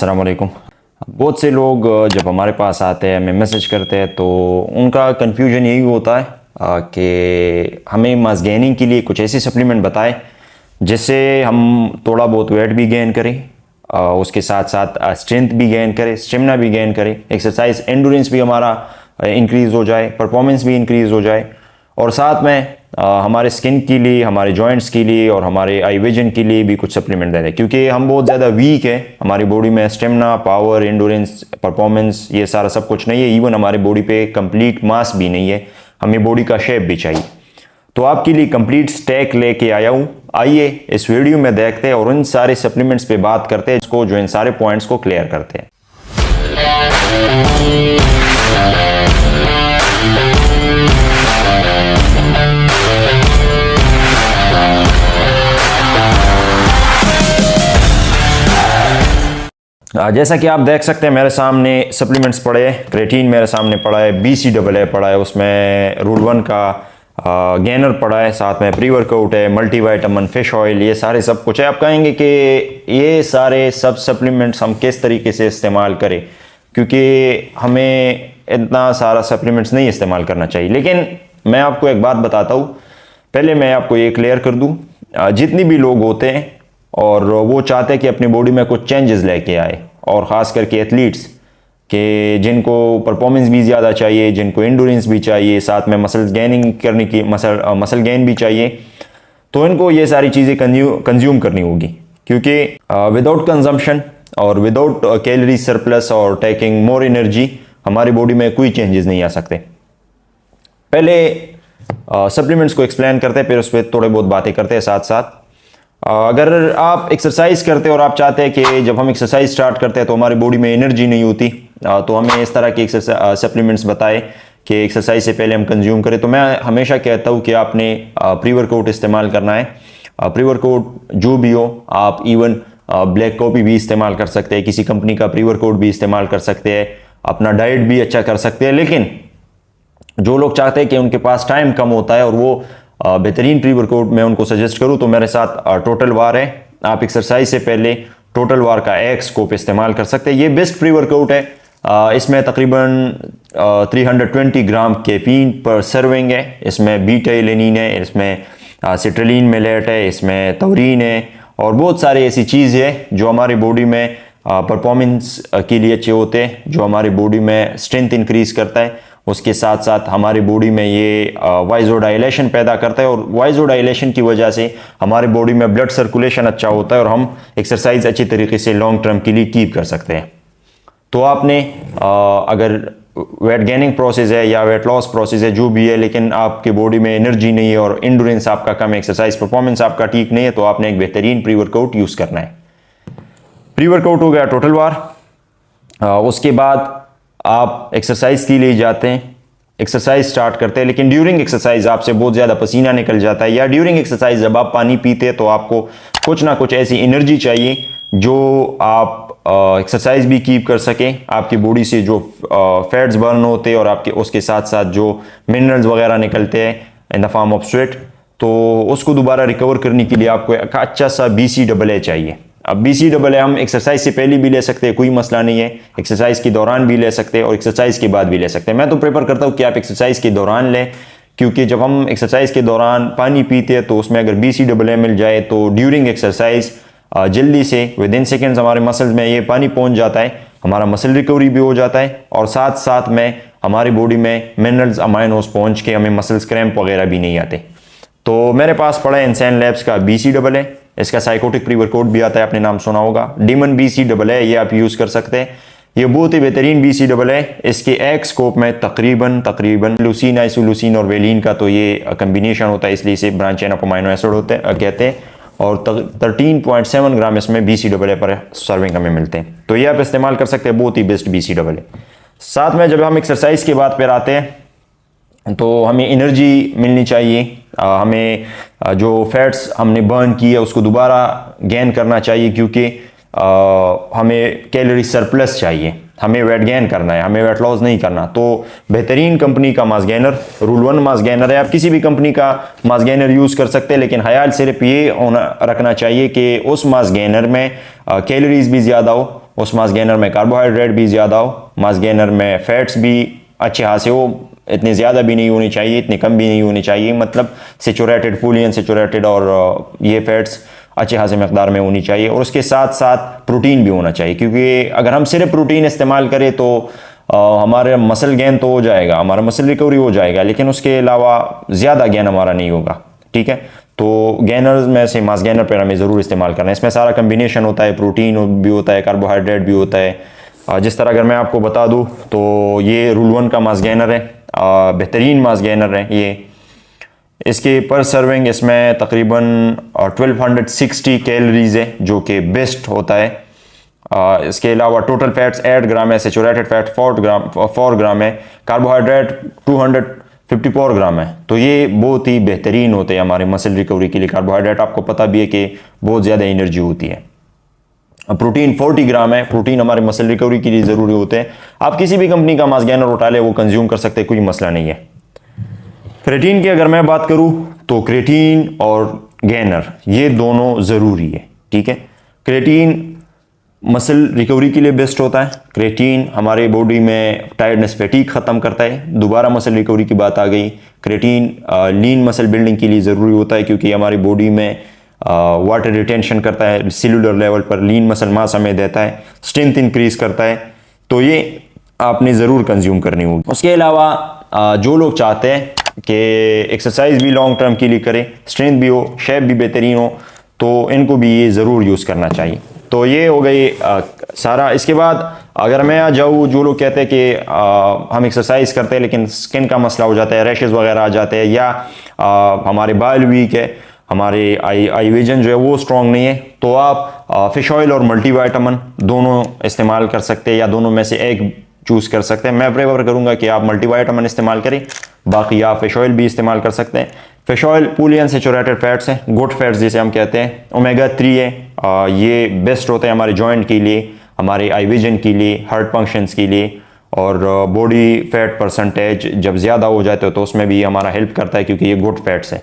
अस्सलाम वालेकुम। बहुत से लोग जब हमारे पास आते हैं, हमें मैसेज करते हैं, तो उनका कन्फ्यूजन यही होता है कि हमें मसल गेनिंग के लिए कुछ ऐसी सप्लीमेंट बताएं जिससे हम थोड़ा बहुत वेट भी गेन करें, उसके साथ साथ स्ट्रेंथ भी गेन करें, स्टेमिना भी गेन करें, एक्सरसाइज एंडोरेंस भी हमारा इंक्रीज़ हो जाए, परफॉर्मेंस भी इंक्रीज़ हो जाए, और साथ में हमारे स्किन के लिए, हमारे जॉइंट्स के लिए और हमारे आई विजन के लिए भी कुछ सप्लीमेंट दे दें, क्योंकि हम बहुत ज़्यादा वीक है, हमारी बॉडी में स्टेमिना, पावर, एंडोरेंस, परफॉर्मेंस ये सारा सब कुछ नहीं है। इवन हमारी बॉडी पे कंप्लीट मास भी नहीं है, हमें बॉडी का शेप भी चाहिए। तो आपके लिए कंप्लीट स्टैक लेके आया हूँ। आइए इस वीडियो में देखते हैं और इन सारे सप्लीमेंट्स पे बात करते हैं, इसको जो इन सारे पॉइंट्स को क्लियर करते हैं। जैसा कि आप देख सकते हैं मेरे सामने सप्लीमेंट्स पड़े हैं। क्रेटीन मेरे सामने पड़ा है, BCAA पड़ा है, उसमें रूल 1 का गेनर पड़ा है, साथ में प्री वर्कआउट है, मल्टीविटामिन, फिश ऑयल, ये सारे सब कुछ है। आप कहेंगे कि ये सारे सब सप्लीमेंट्स हम किस तरीके से इस्तेमाल करें, क्योंकि हमें इतना सारा सप्लीमेंट्स नहीं इस्तेमाल करना चाहिए। लेकिन मैं आपको एक बात बताता हूँ, पहले मैं आपको ये क्लियर कर दूँ, जितनी भी लोग होते हैं और वो चाहते हैं कि अपनी बॉडी में कुछ चेंजेस लेके आए, और ख़ास करके एथलीट्स के जिनको परफॉर्मेंस भी ज़्यादा चाहिए, जिनको एंडोरेंस भी चाहिए, साथ में मसल गेनिंग करने की मसल गेन भी चाहिए, तो इनको ये सारी चीज़ें कंज्यूम करनी होगी, क्योंकि विदाउट कंजम्पशन और विदाउट कैलोरी सरप्लस और टेकिंग मोर एनर्जी हमारी बॉडी में कोई चेंजेस नहीं आ सकते। पहले सप्लीमेंट्स को एक्सप्लेन करते हैं, फिर उस पर थोड़े बहुत बातें करते हैं साथ साथ। अगर आप एक्सरसाइज करते हैं और आप चाहते हैं कि जब हम एक्सरसाइज स्टार्ट करते हैं तो हमारी बॉडी में एनर्जी नहीं होती, तो हमें इस तरह की सप्लीमेंट्स बताए कि एक्सरसाइज से पहले हम कंज्यूम करें, तो मैं हमेशा कहता हूं कि आपने प्री वर्कआउट इस्तेमाल करना है। प्री वर्कआउट जो भी हो, आप इवन ब्लैक कॉफ़ी भी इस्तेमाल कर सकते हैं, किसी कंपनी का प्री वर्कआउट भी इस्तेमाल कर सकते हैं, अपना डाइट भी अच्छा कर सकते हैं। लेकिन जो लोग चाहते हैं कि उनके पास टाइम कम होता है और वो बेहतरीन प्री वर्कआउट मैं उनको सजेस्ट करूं, तो मेरे साथ टोटल वार है। आप एक्सरसाइज से पहले टोटल वार का एक स्कोप इस्तेमाल कर सकते हैं। ये बेस्ट प्री वर्कआउट है। इसमें तकरीबन 320 ग्राम कैफीन पर सर्विंग है, इसमें बीटा एलेनिन है, इसमें सिट्रलिन मिलेट है, इसमें तौरीन है, और बहुत सारी ऐसी चीज़ है जो हमारी बॉडी में परफॉर्मेंस के लिए अच्छे होते हैं, जो हमारी बॉडी में स्ट्रेंथ इंक्रीज करता है। उसके साथ साथ हमारी बॉडी में ये वाइजोडाइलेशन पैदा करता है, और वाइजोडाइलेशन की वजह से हमारी बॉडी में ब्लड सर्कुलेशन अच्छा होता है और हम एक्सरसाइज अच्छी तरीके से लॉन्ग टर्म के लिए कीप कर सकते हैं। तो आपने अगर वेट गेनिंग प्रोसेस है या वेट लॉस प्रोसेस है, जो भी है, लेकिन आपके बॉडी में एनर्जी नहीं है और एंडोरेंस आपका कम है, एक्सरसाइज परफॉर्मेंस आपका ठीक नहीं है, तो आपने एक बेहतरीन प्री वर्कआउट यूज़ करना है। प्री वर्कआउट हो गया टोटल वार। उसके बाद आप एक्सरसाइज के लिए जाते हैं, एक्सरसाइज स्टार्ट करते हैं, लेकिन ड्यूरिंग एक्सरसाइज आपसे बहुत ज़्यादा पसीना निकल जाता है, या ड्यूरिंग एक्सरसाइज जब आप पानी पीते हैं तो आपको कुछ ना कुछ ऐसी एनर्जी चाहिए जो आप एक्सरसाइज भी कीप कर सकें, आपकी बॉडी से जो फैट्स बर्न होते हैं और आपके उसके साथ साथ जो मिनरल्स वगैरह निकलते हैं in the form of sweat, तो उसको दोबारा रिकवर करने के लिए आपको एक अच्छा सा BCAA चाहिए। अब BCAA हम एक्सरसाइज से पहले भी ले सकते हैं, कोई मसला नहीं है, एक्सरसाइज के दौरान भी ले सकते हैं और एक्सरसाइज के बाद भी ले सकते हैं। मैं तो प्रेफर करता हूँ कि आप एक्सरसाइज के दौरान लें, क्योंकि जब हम एक्सरसाइज के दौरान पानी पीते हैं तो उसमें अगर BCAA मिल जाए तो ड्यूरिंग एक्सरसाइज जल्दी से विद इन सेकेंड्स हमारे मसल्स में ये पानी पहुँच जाता है, हमारा मसल रिकवरी भी हो जाता है, और साथ साथ में हमारी बॉडी में मिनरल्स, अमाइनोस पहुँच के हमें मसल्स क्रैम्प वगैरह भी नहीं आते। तो मेरे पास पड़ा है इंसान लैब्स का BCAA, इसका साइकोटिक प्री वर्कआउट भी आता है, आपने नाम सुना होगा, डीमन BCAA, ये आप यूज़ कर सकते हैं। ये बहुत ही बेहतरीन BCAA। इसके एक स्कोप में तकरीबन लूसीन, आइसोलूसीन और वेलिन का तो ये कम्बिनेशन होता है, इसलिए इसे branch chain of amino acid कहते हैं, और 13.7 ग्राम इसमें BCAA पर सर्विंग हमें मिलते हैं। तो ये आप इस्तेमाल कर सकते हैं, बहुत ही बेस्ट BCAA। साथ में जब हम एक्सरसाइज के बाद फिर आते हैं तो हमें एनर्जी मिलनी चाहिए, हमें जो फैट्स हमने बर्न की है उसको दोबारा गेन करना चाहिए, क्योंकि हमें कैलोरी सरप्लस चाहिए, हमें वेट गेन करना है, हमें वेट लॉस नहीं करना। तो बेहतरीन कंपनी का mass gainer rule 1 mass gainer है, आप किसी भी कंपनी का मास गेनर यूज़ कर सकते हैं, लेकिन ख्याल सिर्फ ये रखना चाहिए कि उस मास गेनर में कैलोरीज भी ज़्यादा हो उस मास गेनर में कार्बोहाइड्रेट भी ज़्यादा हो, मास गेनर में फैट्स भी अच्छे खासे हो, इतनी ज़्यादा भी नहीं होनी चाहिए, इतनी कम भी नहीं होनी चाहिए, मतलब सेचुरेटेड, फुली अनसेचुरेटेड और ये फैट्स अच्छे खासे मकदार में होनी चाहिए। और उसके साथ साथ प्रोटीन भी होना चाहिए, क्योंकि अगर हम सिर्फ प्रोटीन इस्तेमाल करें तो हमारे मसल गेन तो हो जाएगा, हमारा मसल रिकवरी हो जाएगा, लेकिन उसके अलावा ज़्यादा गेन हमारा नहीं होगा। ठीक है, तो गेनर्स में से मास गेनर पर हमें ज़रूर इस्तेमाल करना है। इसमें सारा कम्बिनेशन होता है, प्रोटीन भी होता है, कार्बोहाइड्रेट भी होता है। जिस तरह अगर मैं आपको बता दूँ तो ये रूल 1 का मास गेनर है, बेहतरीन मास गेनर है ये। इसके पर सर्विंग इसमें तकरीबन 1260 कैलोरीज है, जो कि बेस्ट होता है। इसके अलावा टोटल फैट्स 8 ग्राम है, सेचुरेटेड फैट 4 ग्राम है, कार्बोहाइड्रेट 254 ग्राम है। तो ये बहुत ही बेहतरीन होते हैं हमारे मसल रिकवरी के लिए। कार्बोहाइड्रेट आपको पता भी है कि बहुत ज़्यादा एनर्जी होती है। प्रोटीन 40 ग्राम है, प्रोटीन हमारे मसल रिकवरी के लिए ज़रूरी होते हैं। आप किसी भी कंपनी का मास गेनर उठा ले, वो कंज्यूम कर सकते हैं, कोई मसला नहीं है। क्रेटीन की अगर मैं बात करूं तो क्रेटीन और गेनर ये दोनों ज़रूरी है। ठीक है, क्रेटीन मसल रिकवरी के लिए बेस्ट होता है। क्रेटीन हमारे बॉडी में टायर्डनेस, फैटीग ख़त्म करता है। दोबारा मसल रिकवरी की बात आ गई। क्रेटीन लीन मसल बिल्डिंग के लिए ज़रूरी होता है, क्योंकि हमारी बॉडी में वाटर रिटेंशन करता है, सेलुलर लेवल पर लीन मसल मास हमें देता है, स्ट्रेंथ इंक्रीज करता है। तो ये आपने ज़रूर कंज्यूम करनी होगी। उसके अलावा जो लोग चाहते हैं कि एक्सरसाइज भी लॉन्ग टर्म के लिए करें, स्ट्रेंथ भी हो, शेप भी बेहतरीन हो, तो इनको भी ये ज़रूर यूज़ करना चाहिए। तो ये हो गई सारा। इसके बाद अगर मैं आ जाऊँ, जो लोग कहते हैं कि हम एक्सरसाइज करते हैं लेकिन स्किन का मसला हो जाता है, रैशेज़ वगैरह आ जाते हैं, या हमारे बाल वीक है, हमारे आई विजन जो है वो स्ट्रॉन्ग नहीं है, तो आप फिश ऑयल और मल्टीविटामिन दोनों इस्तेमाल कर सकते हैं, या दोनों में से एक चूज़ कर सकते हैं। मैं प्रेफर करूंगा कि आप मल्टीविटामिन इस्तेमाल करें, बाकी आप फिश ऑयल भी इस्तेमाल कर सकते हैं। फिश ऑयल पूली अनसेचुरेटेड फैट्स हैं, गुड फैट्स जिसे हम कहते हैं, ओमेगा 3 है, ये बेस्ट होते हैं हमारे जॉइंट के लिए, हमारे आई विजन के लिए, हार्ट फंक्शंस के लिए। और बॉडी फैट परसेंटेज जब ज़्यादा हो जाते हो तो उसमें भी हमारा हेल्प करता है, क्योंकि ये गुड फैट्स है।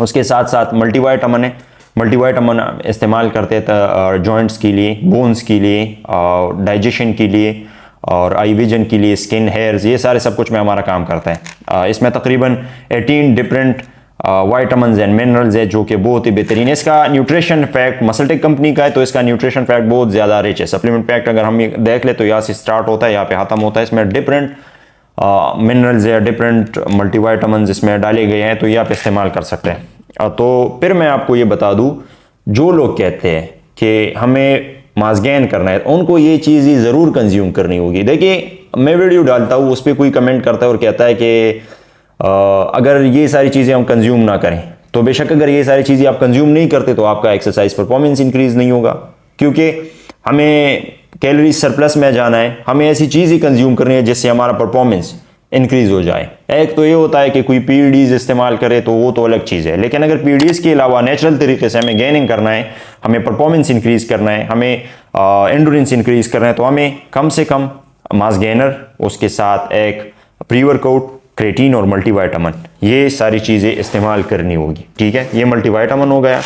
उसके साथ साथ मल्टीविटामिन है, मल्टीविटामिन इस्तेमाल करते हैं जॉइंट्स के लिए, बोन्स के लिए, डाइजेशन के लिए, और आई विजन के लिए, स्किन, हेयर्स, ये सारे सब कुछ में हमारा काम करता है। इसमें तकरीबन 18 डिफरेंट वाइटामिन्स एंड मिनरल्स है, जो कि बहुत ही बेहतरीन है। इसका न्यूट्रिशन फैक्ट, मसलटेक कंपनी का है, तो इसका न्यूट्रिशन फैक्ट बहुत ज़्यादा रिच है। सप्लीमेंट फैक्ट अगर हम देख ले तो यहाँ से स्टार्ट होता है, यहाँ पे ख़त्म होता है। इसमें डिफरेंट मिनरल्स या डिफरेंट मल्टीविटामिन्स इसमें डाले गए हैं, तो ये आप इस्तेमाल कर सकते हैं। तो फिर मैं आपको ये बता दूँ, जो लोग कहते हैं कि हमें मास गेन करना है, उनको ये चीज़ ही ज़रूर कंज्यूम करनी होगी। देखिए, मैं वीडियो डालता हूँ, उस पर कोई कमेंट करता है और कहता है कि अगर ये सारी चीज़ें हम कंज्यूम ना करें, तो बेशक अगर ये सारी चीज़ें आप कंज्यूम नहीं करते तो आपका एक्सरसाइज परफॉर्मेंस इंक्रीज नहीं होगा, क्योंकि हमें कैलोरी सरप्लस में जाना है। हमें ऐसी चीज़ ही कंज्यूम करनी है जिससे हमारा परफॉर्मेंस इंक्रीज हो जाए। एक तो ये होता है कि कोई पीईडीज इस्तेमाल करे, तो वो तो अलग चीज़ है, लेकिन अगर पीईडीज के अलावा नेचुरल तरीके से हमें गेनिंग करना है, हमें परफॉर्मेंस इंक्रीज करना है, हमें एंडोरेंस इंक्रीज करना है, तो हमें कम से कम मास गेनर, उसके साथ एक प्री वर्कआउट, क्रेटीन और मल्टीविटामिन, ये सारी चीज़ें इस्तेमाल करनी होगी। ठीक है, ये मल्टीविटामिन हो गया,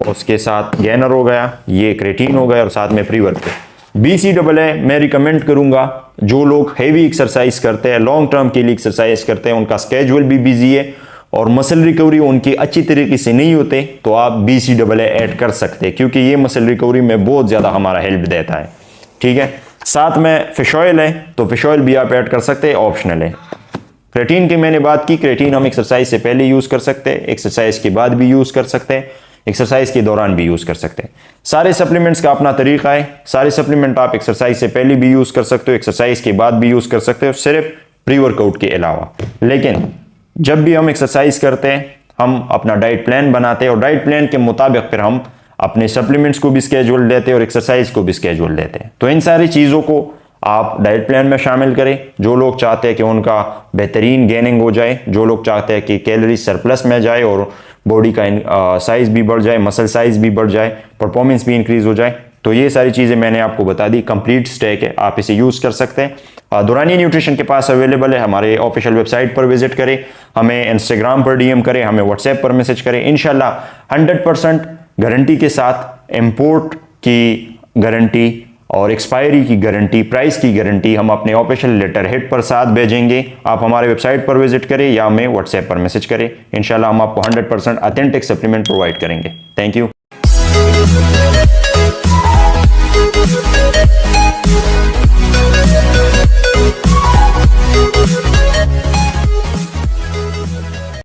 उसके साथ गेनर हो गया, ये क्रेटीन हो गया, और साथ में प्री वर्कआउट। BCAA मैं रिकमेंड करूंगा, जो लोग हेवी एक्सरसाइज करते हैं, लॉन्ग टर्म के लिए एक्सरसाइज करते हैं, उनका स्केड्यूल भी बिजी है और मसल रिकवरी उनकी अच्छी तरीके से नहीं होते, तो आप BCAA ऐड कर सकते हैं, क्योंकि ये मसल रिकवरी में बहुत ज़्यादा हमारा हेल्प देता है। ठीक है, साथ में फिश ऑयल है, तो फिश ऑयल भी आप ऐड कर सकते हैं, ऑप्शनल है। क्रेटीन की मैंने बात की, क्रेटीन हम एक्सरसाइज से पहले यूज़ कर सकते हैं, एक्सरसाइज के बाद भी यूज़ कर सकते हैं, एक्सरसाइज के दौरान भी यूज़ कर सकते हैं। सारे सप्लीमेंट्स का अपना तरीका है। सारे सप्लीमेंट आप एक्सरसाइज से पहले भी यूज़ कर सकते हो, एक्सरसाइज के बाद भी यूज़ कर सकते हो, सिर्फ प्री वर्कआउट के अलावा। लेकिन जब भी हम एक्सरसाइज करते हैं, हम अपना डाइट प्लान बनाते हैं, और डाइट प्लान के मुताबिक फिर हम अपने सप्लीमेंट्स को भी स्केड्यूल देते हैं और एक्सरसाइज को भी स्केड्यूल देते हैं। तो इन सारी चीज़ों को आप डाइट प्लान में शामिल करें। जो लोग चाहते हैं कि उनका बेहतरीन गेनिंग हो जाए, जो लोग चाहते हैं कि कैलोरी सरप्लस में जाए और बॉडी का साइज़ भी बढ़ जाए, मसल साइज़ भी बढ़ जाए, परफॉर्मेंस भी इंक्रीज हो जाए, तो ये सारी चीज़ें मैंने आपको बता दी। कंप्लीट स्टैक है, आप इसे यूज़ कर सकते हैं। दुरानी न्यूट्रिशन के पास अवेलेबल है। हमारे ऑफिशियल वेबसाइट पर विजिट करें, हमें इंस्टाग्राम पर DM करें, हमें व्हाट्सएप पर मैसेज करें। इंशाल्लाह 100% गारंटी के साथ, इंपोर्ट की गारंटी और एक्सपायरी की गारंटी, प्राइस की गारंटी हम अपने ऑफिशियल लेटर हेड पर साथ भेजेंगे। आप हमारे वेबसाइट पर विजिट करें या हमें व्हाट्सएप पर मैसेज करें। इंशाल्लाह हम आपको 100% ऑथेंटिक सप्लीमेंट प्रोवाइड करेंगे। Thank you.